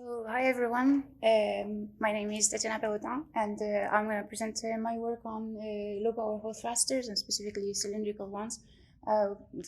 So, hi everyone. My name is Tatiana Perrotin, and I'm going to present my work on low power Hall thrusters and specifically cylindrical ones,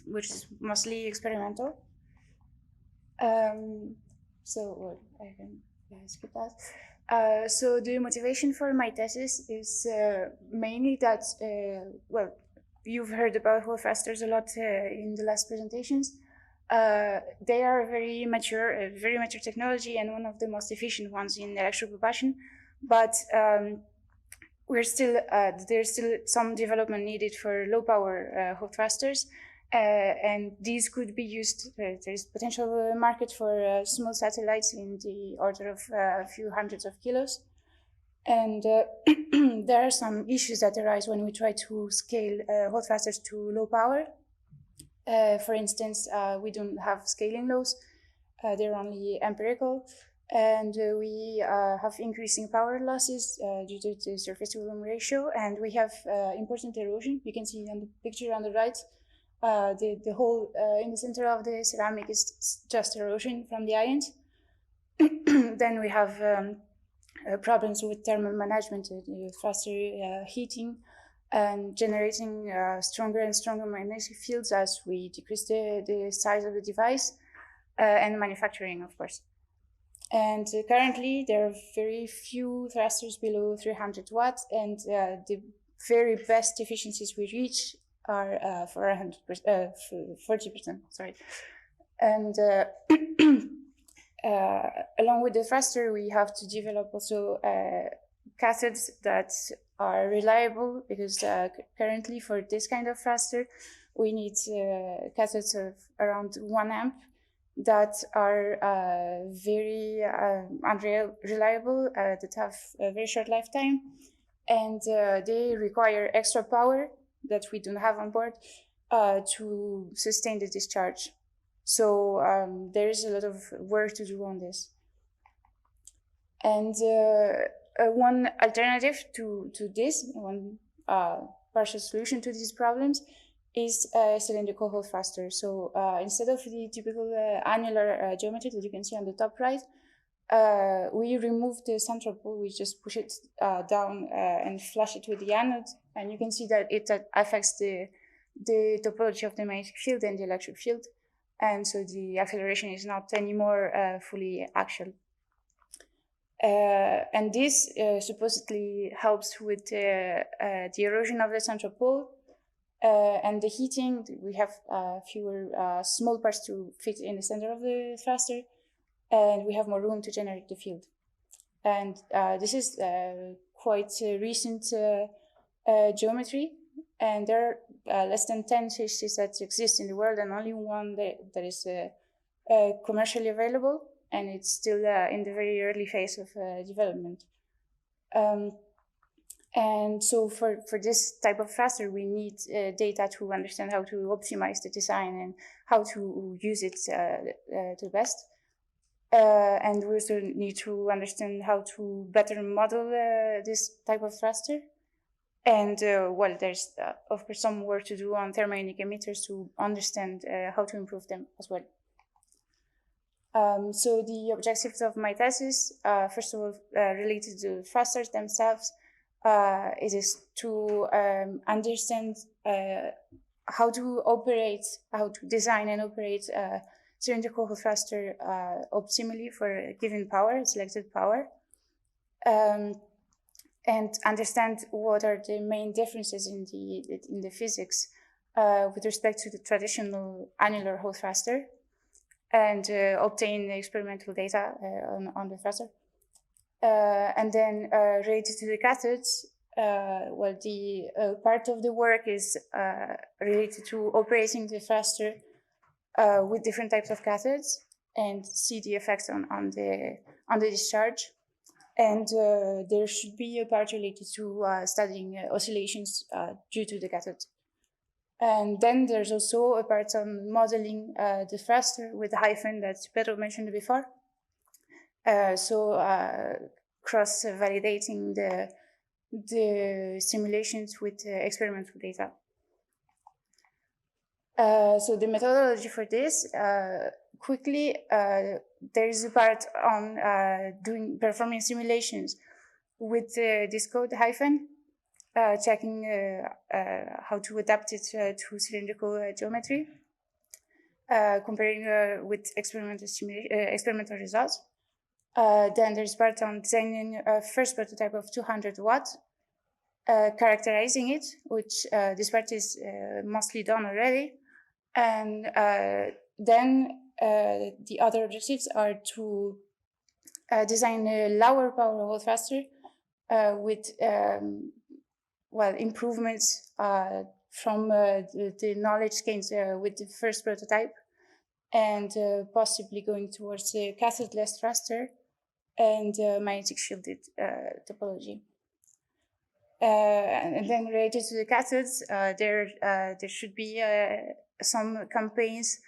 which is mostly experimental. So I can skip that. So the motivation for my thesis is mainly that, well, you've heard about Hall thrusters a lot in the last presentations. They are very mature technology and one of the most efficient ones in electropropulsion. But there's still some development needed for low power Hall thrusters, and these could be used. There's potential market for small satellites in the order of a few hundreds of kilos. And there are some issues that arise when we try to scale Hall thrusters to low power. For instance, we don't have scaling laws. They're only empirical. And we have increasing power losses due to the surface-to-volume ratio. And we have important erosion. You can see on the picture on the right, the hole in the center of the ceramic is just erosion from the ions. Then we have problems with thermal management, faster heating, and generating stronger and stronger magnetic fields as we decrease the size of the device, and manufacturing, of course. And currently, there are very few thrusters below 300 watts, and the very best efficiencies we reach are for 40%. Sorry, and along with the thruster, we have to develop also cathodes that are reliable, because currently for this kind of thruster, we need cathodes of around 1 amp that are very unreliable, that have a very short lifetime, and they require extra power that we don't have on board to sustain the discharge. So there is a lot of work to do on this. And one alternative to this, one partial solution to these problems, is cylindrical Hall thruster. So instead of the typical annular geometry that you can see on the top right, we remove the central pole. We just push it down and flush it with the anode, and you can see that it affects the topology of the magnetic field and the electric field, and so the acceleration is not anymore fully axial. And this supposedly helps with the erosion of the central pole and the heating. We have fewer small parts to fit in the center of the thruster, and we have more room to generate the field. And this is quite a recent geometry, and there are less than 10 PhDs that exist in the world, and only one that is commercially available, and it's still in the very early phase of development. And so for this type of thruster, we need data to understand how to optimize the design and how to use it to the best. And we also need to understand how to better model this type of thruster. And well, there's of course some work to do on thermodynamic emitters to understand how to improve them as well. So the objectives of my thesis, first of all, related to thrusters themselves, it is to understand how to design and operate cylindrical Hall thruster optimally for a given power, selected power, and understand what are the main differences in the physics with respect to the traditional annular Hall thruster, and obtain experimental data on the thruster. And then related to the cathodes, well, the part of the work is related to operating the thruster with different types of cathodes and see the effects on the discharge. And there should be a part related to studying oscillations due to the cathode. And then there's also a part on modeling the thruster with the hyphen that Pedro mentioned before. So cross-validating the simulations with experimental data. So the methodology for this, quickly, there is a part on performing simulations with this code hyphen, checking how to adapt it to cylindrical geometry, comparing with experimental results. Then there's part on designing a first prototype of 200 watts, characterizing it, which this part is mostly done already. And then the other objectives are to design a lower power hold faster with improvements from the knowledge gains with the first prototype, and possibly going towards a cathode-less faster and magnetic shielded topology. And then related to the cathodes, there should be some campaigns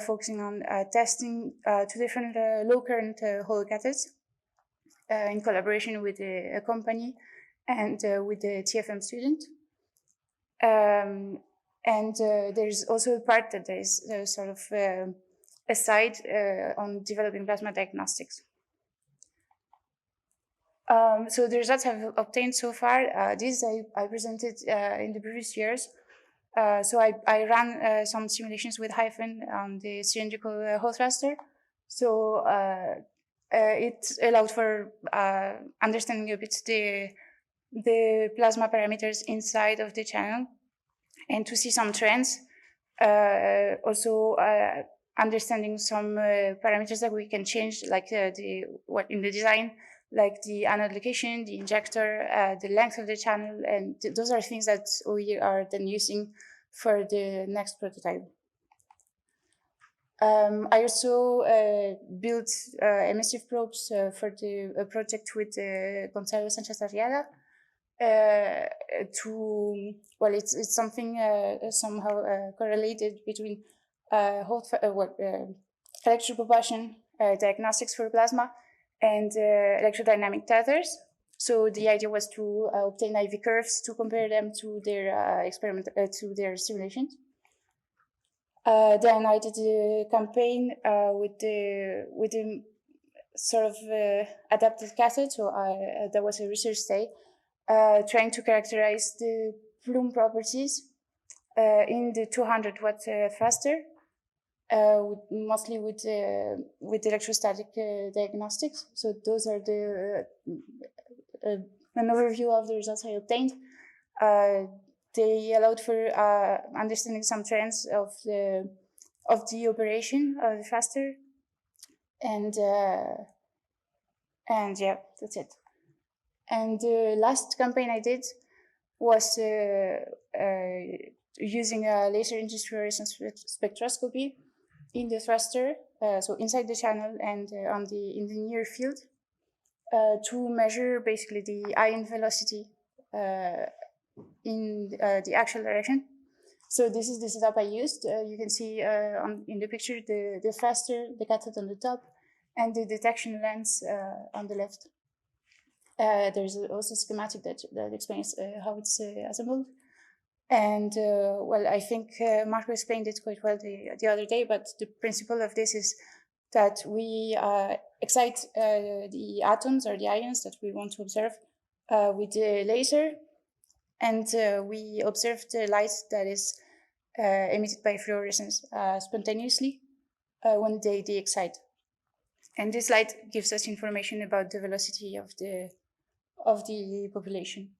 focusing on testing two different low current Hall cathodes in collaboration with a company and with the TFM student. And there's also a part that there is sort of a side on developing plasma diagnostics. So the results I've obtained so far, this I presented in the previous years. So I ran some simulations with hyphen on the cylindrical Hall thruster. So it allowed for understanding a bit the plasma parameters inside of the channel and to see some trends. Also understanding some parameters that we can change, like in the design, like the anode location, the injector, the length of the channel, and those are things that we are then using for the next prototype. I also built emissive probes for the project with Gonzalo Sanchez Arriaga. It's something somehow correlated between electric propulsion, diagnostics for plasma, and electrodynamic tethers. So the idea was to obtain IV curves to compare them to their to their simulations. Then I did a campaign with the sort of adapted cathode. So there was a research stay trying to characterize the plume properties in the 200 watt thruster, mostly with electrostatic diagnostics. So those are an overview of the results I obtained. They allowed for understanding some trends of the operation of the thruster, and yeah, that's it. And the last campaign I did was using a laser-induced fluorescence spectroscopy in the thruster, so inside the channel and in the near field, to measure basically the ion velocity in the actual direction. So this is the setup I used. You can see in the picture the thruster, the cathode on the top, and the detection lens on the left. There's also a schematic that explains how it's assembled. And I think Marco explained it quite well the other day, but the principle of this is that we excite the atoms or the ions that we want to observe with the laser, and we observe the light that is emitted by fluorescence spontaneously when they excite. And this light gives us information about the velocity of the population.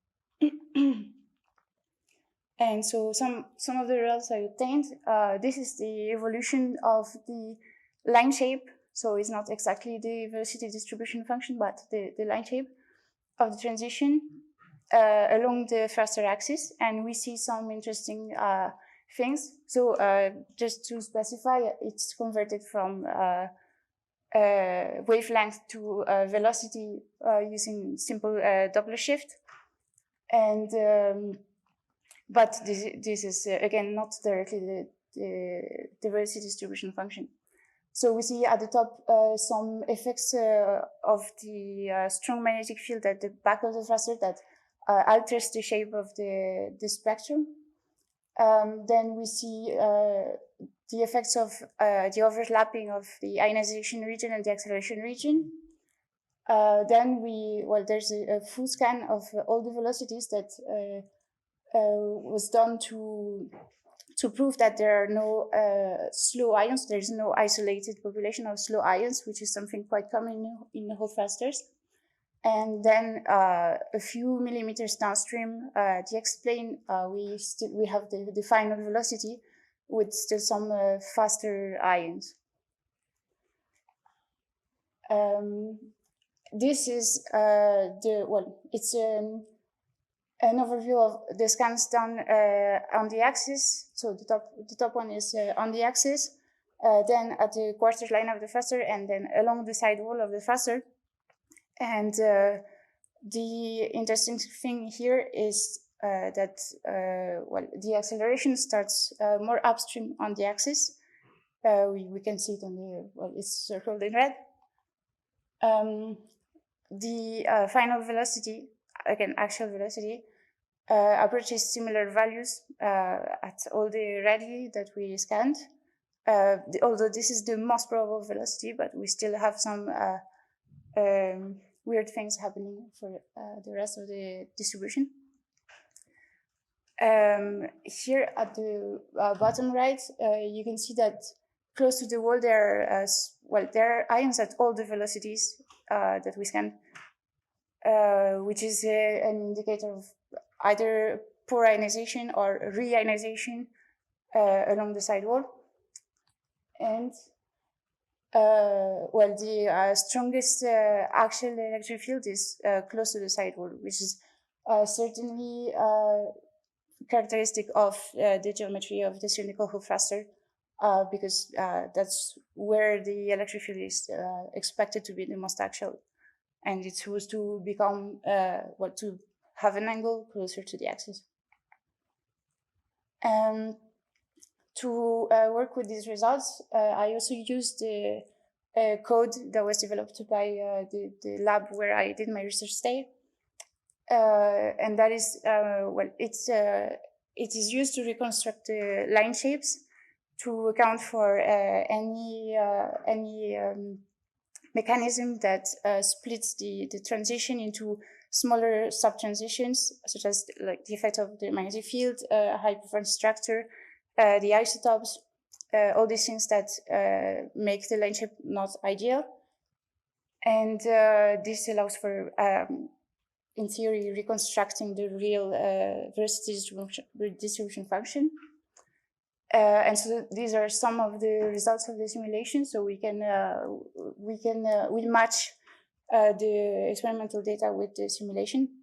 And so some of the results I obtained, this is the evolution of the line shape. So it's not exactly the velocity distribution function, but the line shape of the transition along the thruster axis. And we see some interesting things. So just to specify, it's converted from wavelength to velocity using simple Doppler shift. And but this is again not directly the velocity distribution function. So we see at the top some effects of the strong magnetic field at the back of the thruster that alters the shape of the spectrum. Then we see the effects of the overlapping of the ionization region and the acceleration region. Then there's a full scan of all the velocities that was done to prove that there are no slow ions. There's no isolated population of slow ions, which is something quite common in Hall thrusters. And then a few millimeters downstream, the X-plane, we have the final velocity with still some faster ions. This is it's an overview of the scans done on the axis. So the top one is on the axis, then at the quarter line of the thruster, and then along the side wall of the thruster. And the interesting thing here is that the acceleration starts more upstream on the axis. We can see it on the it's circled in red. The final velocity, again actual velocity, approaches similar values at all the radii that we scanned. Although this is the most probable velocity, but we still have some weird things happening for the rest of the distribution. Here at the bottom right, you can see that close to the wall there are ions at all the velocities that we scanned, which is an indicator of either poor ionization or re-ionization along the side wall. And the strongest axial electric field is close to the side wall, which is certainly characteristic of the geometry of the cylindrical Hall thruster, because that's where the electric field is expected to be the most axial, and it's supposed to become to have an angle closer to the axis. To work with these results, I also used the code that was developed by the lab where I did my research stay, and that is it is used to reconstruct the line shapes to account for any mechanism that splits the transition into smaller sub-transitions, such as like the effect of the magnetic field, high performance structure, the isotopes, all these things that make the line shape not ideal. And this allows for, in theory, reconstructing the real velocity distribution function. And so these are some of the results of the simulation. So we match the experimental data with the simulation,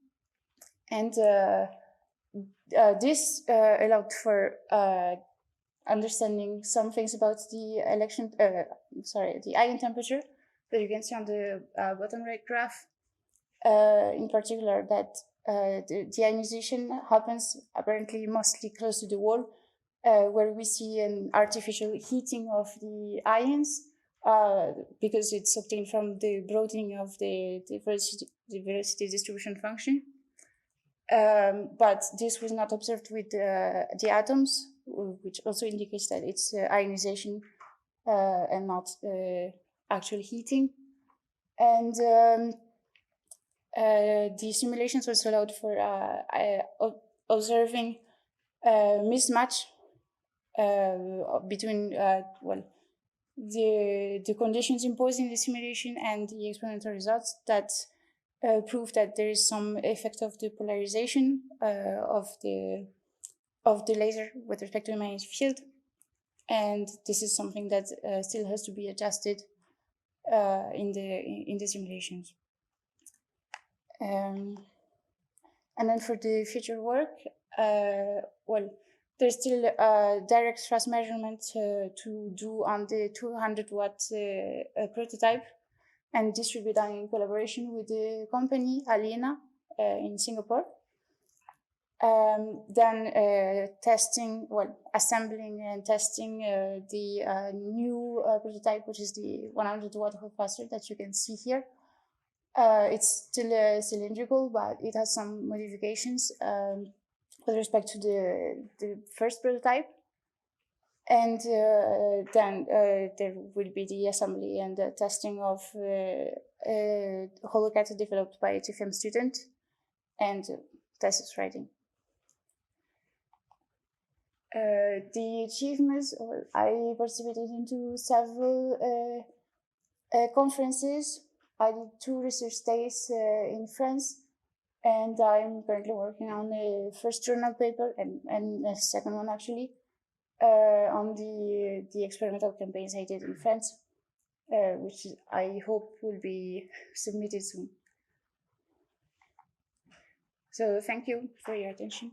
and this allowed for understanding some things about the the ion temperature that you can see on the bottom right graph. In particular, that the ionization happens apparently mostly close to the wall, where we see an artificial heating of the ions because it's obtained from the broadening of the velocity distribution function. But this was not observed with the atoms, which also indicates that it's ionization and not actual heating. And the simulations also allowed for observing mismatch between the conditions imposed in the simulation and the experimental results that prove that there is some effect of the polarization of the laser with respect to the magnetic field, and this is something that still has to be adjusted in the simulations. And then for the future work, there's still direct thrust measurement to do on the 200-watt prototype, and this will be done in collaboration with the company Alina in Singapore. Then assembling and testing the new prototype, which is the 100-watt Hall thruster that you can see here. It's still cylindrical, but it has some modifications. with respect to the first prototype. And then there will be the assembly and the testing of holocat developed by a TFM student and thesis writing. The achievements, I participated into several conferences. I did 2 research stays in France, and I'm currently working on a first journal paper and a second one actually on the experimental campaigns I did in France, which I hope will be submitted soon. So thank you for your attention.